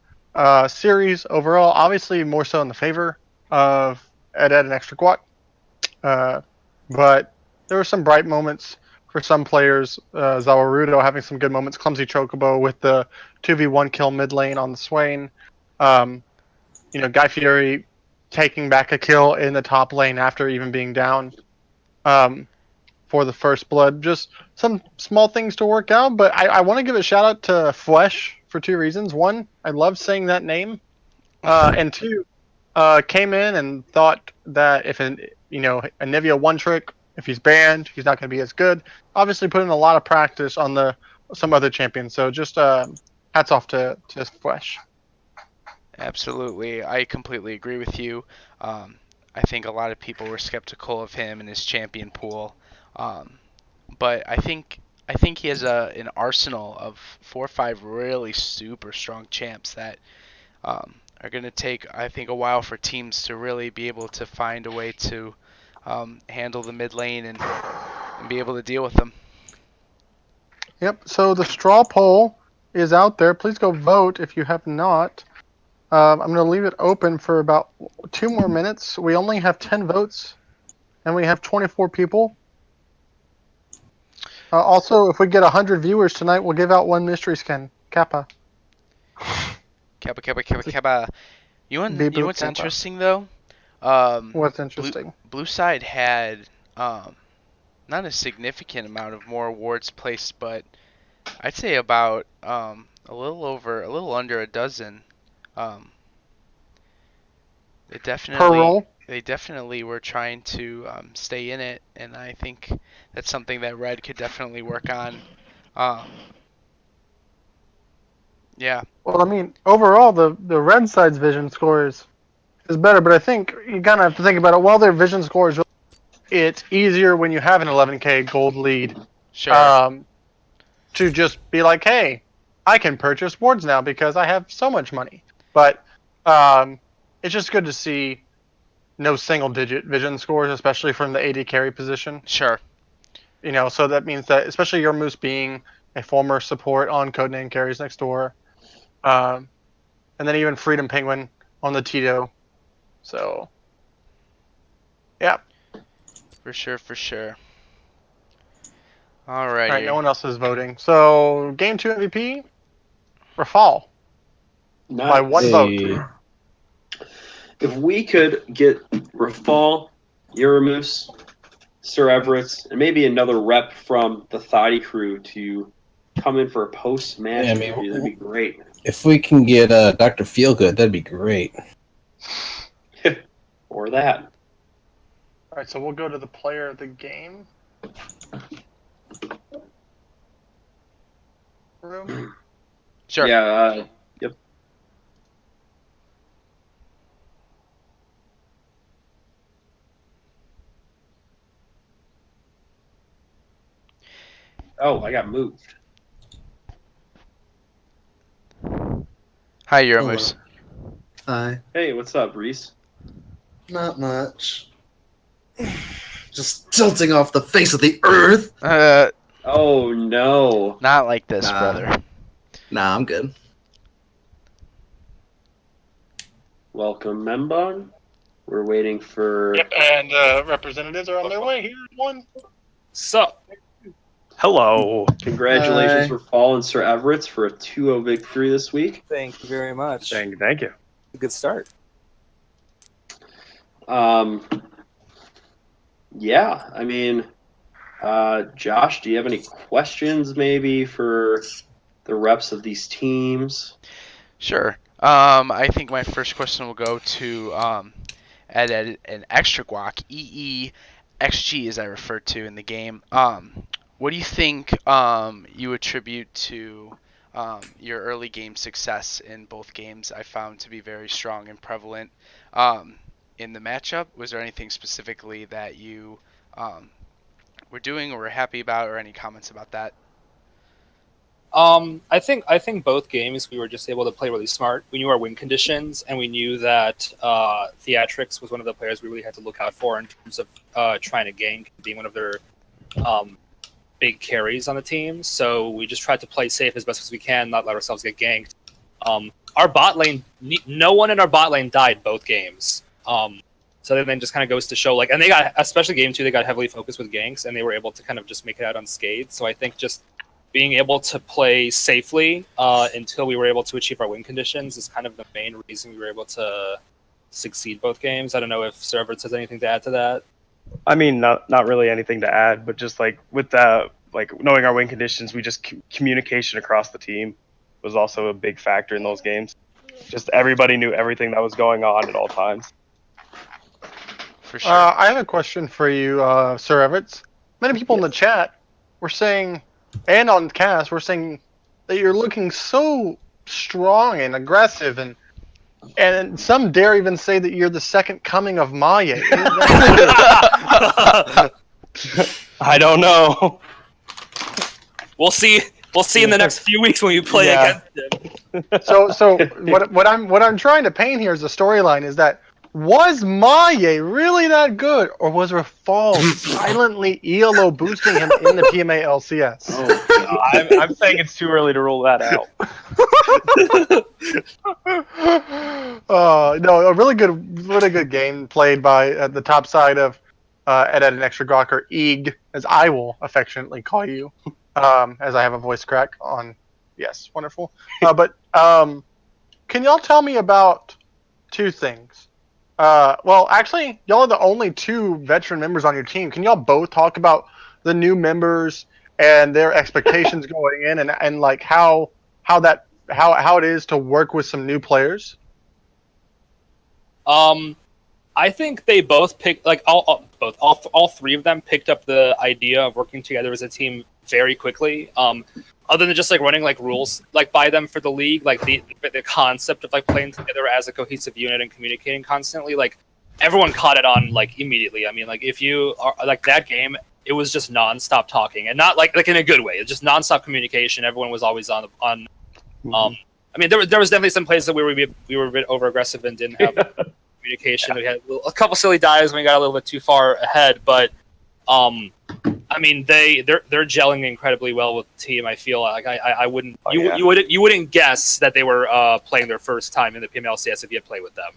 series overall. Obviously, more so in the favor of Ed and Extra Quat. But there were some bright moments for some players. Zawarudo having some good moments. Clumsy Chocobo with the 2v1 kill mid lane on the Swain. Guy Fury taking back a kill in the top lane after even being down for the first blood. Just some small things to work out, but I want to give a shout out to Flesh for two reasons. One, I love saying that name, and two, came in and thought that if a Nivea one trick, if he's banned, he's not going to be as good. Obviously, put in a lot of practice on some other champions. So just hats off to Flesh. Absolutely, I completely agree with you. I think a lot of people were skeptical of him and his champion pool, but I think he has an arsenal of 4 or 5 really super strong champs that are going to take, I think, a while for teams to really be able to find a way to handle the mid lane and be able to deal with them. Yep. So the straw poll is out there. Please go vote if you have not. I'm going to leave it open for about 2 more minutes. We only have 10 votes, and we have 24 people. Also, if we get 100 viewers tonight, we'll give out 1 mystery skin. Kappa. Kappa. You know what's Kappa. interesting, though? What's interesting? Blue side had not a significant amount of more awards placed, but I'd say about a little under a dozen. They definitely were trying to stay in it, and I think that's something that Red could definitely work on. Yeah. Well, I mean, overall, the red side's vision score is better, but I think you kind of have to think about it. While their vision score is, it's easier when you have an 11k gold lead. Sure. To just be like, hey, I can purchase wards now because I have so much money. But it's just good to see no single-digit vision scores, especially from the AD carry position. Sure. So that means that, especially your Moose being a former support on Codename Carries Next Door, and then even Freedom Penguin on the Tito. So, yeah. For sure. Alrighty. All right, no one else is voting. So, Game 2 MVP, Rafal. Nice. By 1 vote. if we could get Rafal, Uramus, Sir Everett, and maybe another rep from the THOT crew to come in for a post-match Yeah, interview, that'd be great. If we can get Dr. Feelgood, that'd be great. Or that. All right, so we'll go to the player of the game room. Sure. Yeah, yep. Oh, I got moved. Hi, Uramus. Hi. Hey, what's up, Reese? Not much. Just tilting off the face of the earth. Oh, no. Not like this, Nah. brother. Nah, I'm good. Welcome, Membon. We're waiting for... Yep, and representatives are on their way. Here's one. Sup? Hello. Congratulations Hi. for Fall and Sir Everett for a 2-0 victory this week. Thank you very much. Thank you. Good start. Yeah, I mean, Josh, do you have any questions maybe for the reps of these teams? Sure. I think my first question will go to at an extra guac, EEXG as I referred to in the game. What do you think you attribute to your early game success in both games? I found to be very strong and prevalent in the matchup. Was there anything specifically that you were doing or were happy about, or any comments about that? I think both games we were just able to play really smart. We knew our win conditions, and we knew that Theatrics was one of the players we really had to look out for in terms of trying to gank, being one of their big carries on the team. So we just tried to play safe as best as we can, not let ourselves get ganked. Our bot lane, no one in our bot lane died both games. So then just kind of goes to show, like, and they got, especially game 2, they got heavily focused with ganks, and they were able to kind of just make it out unscathed. So I think just being able to play safely until we were able to achieve our win conditions is kind of the main reason we were able to succeed both games. I don't know if Sir Everett has anything to add to that. I mean, not really anything to add, but just like with that, like knowing our win conditions, we just communication across the team was also a big factor in those games. Just everybody knew everything that was going on at all times. For sure. I have a question for you, Sir Everett. Many people in the chat were saying, and on cast, were saying that you're looking so strong and aggressive, and some dare even say that you're the second coming of Maya. I don't know. We'll see. We'll see in the next few weeks when we play against him. So what I'm trying to paint here as a storyline is that, was Maya really that good, or was Rafal silently ELO boosting him in the PMA LCS? Oh, I'm saying it's too early to rule that out. No, a really good game played by the top side of at an extra gawker, EEG, as I will affectionately call you, as I have a voice crack on. Yes, wonderful. But can y'all tell me about two things? Well, actually, y'all are the only 2 veteran members on your team. Can y'all both talk about the new members and their expectations going in, and like how it is to work with some new players? I think they both picked, like all 3 of them picked up the idea of working together as a team very quickly. Other than just like running like rules like by them for the league, like the concept of like playing together as a cohesive unit and communicating constantly, like everyone caught it on like immediately. I mean, like if you are like that game, it was just nonstop talking, and not like in a good way. It's just nonstop communication. Everyone was always on. I mean, there was definitely some places that we were a bit over aggressive and didn't have communication. We had a couple silly dives when we got a little bit too far ahead, but I mean, they're gelling incredibly well with the team. I feel like I wouldn't you wouldn't guess that they were playing their first time in the PMLCS if you had played with them.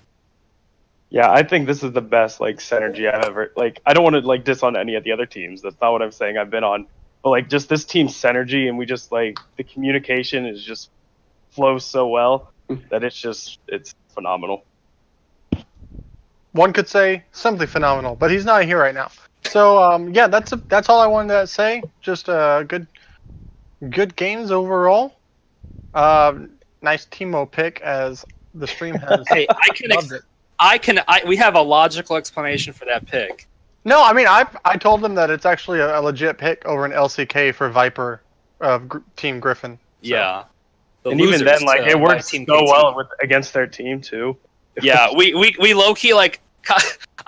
Yeah, I think this is the best like synergy I've ever like. I don't want to like diss on any of the other teams. That's not what I'm saying. I've been on, but like just this team's synergy, and we just like the communication is just flows so well that it's phenomenal. one could say simply phenomenal, but he's not here right now. So yeah, that's all I wanted to say. Just good games overall. Nice Teemo pick as the stream has. Hey, loved it. we have a logical explanation for that pick. No, I mean I told them that it's actually a legit pick over an LCK for Viper of Team Griffin. So. Yeah. And even then, like it worked so well against their team too. Yeah, we low key like.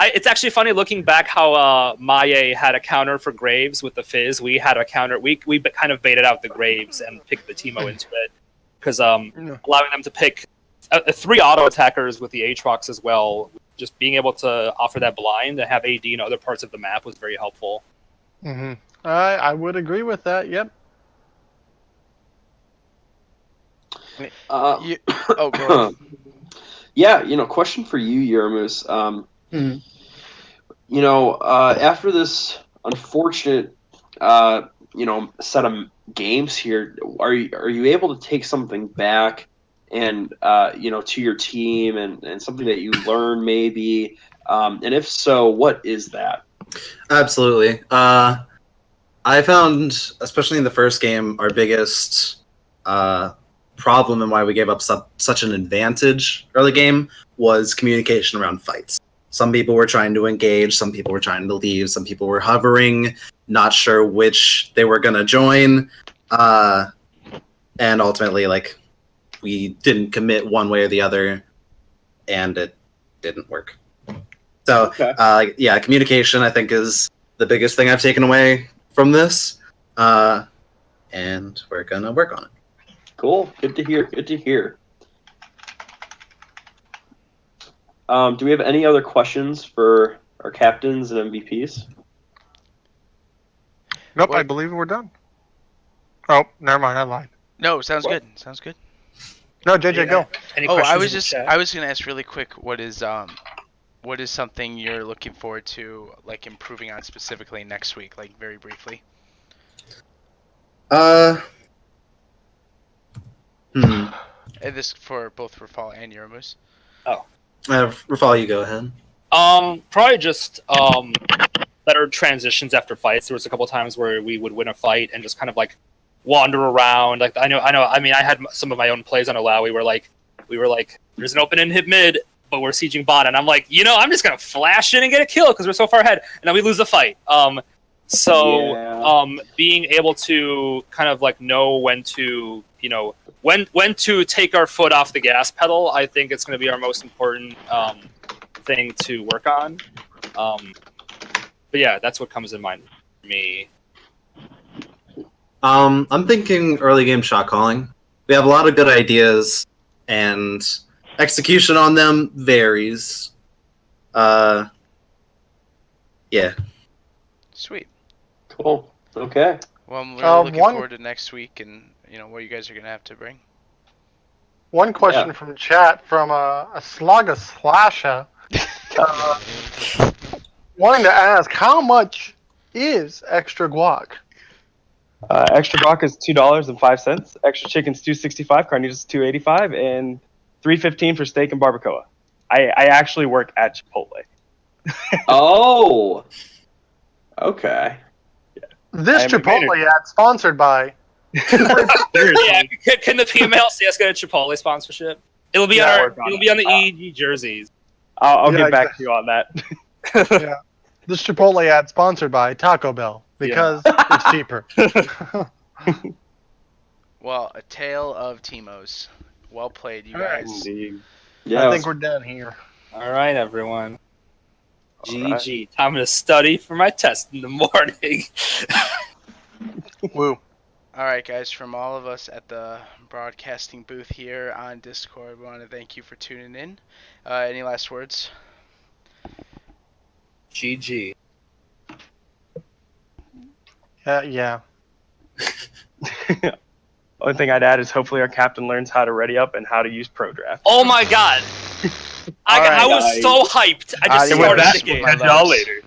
It's actually funny looking back how Maye had a counter for Graves with the Fizz. We had a counter. We kind of baited out the Graves and picked the Teemo into it because allowing them to pick 3 auto attackers with the Aatrox as well. Just being able to offer that blind and have AD in other parts of the map was very helpful. Mm-hmm. I would agree with that. Yep. Oh, go ahead. Yeah, question for you, Yermus. After this unfortunate, set of games here, are you able to take something back and, to your team and something that you learned maybe? And if so, what is that? Absolutely. I found, especially in the first game, our biggest problem and why we gave up such an advantage early game was communication around fights. Some people were trying to engage, some people were trying to leave, some people were hovering, not sure which they were going to join, and ultimately, like, we didn't commit one way or the other, and it didn't work. So, Okay. Yeah, communication, I think, is the biggest thing I've taken away from this, and we're going to work on it. Cool. Good to hear. Good to hear. Do we have any other questions for our captains and MVPs? Nope, I believe we're done. Oh, never mind, I lied. No, sounds What? good. Sounds good. No, JJ, go. Any Oh, questions in the chat? I was gonna ask really quick. What is something you're looking forward to, like improving on specifically next week, like very briefly? And this for both Rafal and Yermus. Rafal, you go ahead. Probably just better transitions after fights. There was a couple times where we would win a fight and just kind of like wander around. Like I know. I mean, I had some of my own plays on Allow. We were like, there's an open inhib mid, but we're sieging bot, and I'm like, I'm just gonna flash in and get a kill because we're so far ahead, and then we lose the fight. Being able to kind of like know when to, when to take our foot off the gas pedal, I think it's going to be our most important thing to work on. But yeah, that's what comes in mind for me. I'm thinking early game shot calling. We have a lot of good ideas, and execution on them varies. Yeah. Sweet. Cool. Okay. Well, I'm really looking one- forward to next week and what you guys are gonna have to bring. One question from chat from a Slaga Slasha. Wanting to ask, how much is extra guac? Extra guac is $2.05. Extra chicken's $2.65. Carnitas is $2.85, and $3.15 for steak and barbacoa. I actually work at Chipotle. Oh. Okay. This I am a Chipotle ad sponsored by. Yeah, can the PML see us get a Chipotle sponsorship? It'll be Yeah, it'll be on the EEG jerseys. I'll Yeah, get back to you on that. Yeah. This Chipotle ad sponsored by Taco Bell because it's cheaper. Well, a tale of Teemos. Well played, you guys. Indeed. Yeah. I think we're done here. All right, everyone. All right. GG. Time to study for my test in the morning. Woo. All right, guys. From all of us at the broadcasting booth here on Discord, we want to thank you for tuning in. Any last words? GG. Yeah. Only thing I'd add is hopefully our captain learns how to ready up and how to use Pro Draft. Oh my god. I was guys. so hyped. I just And with started that, the game. we'll catch y'all later.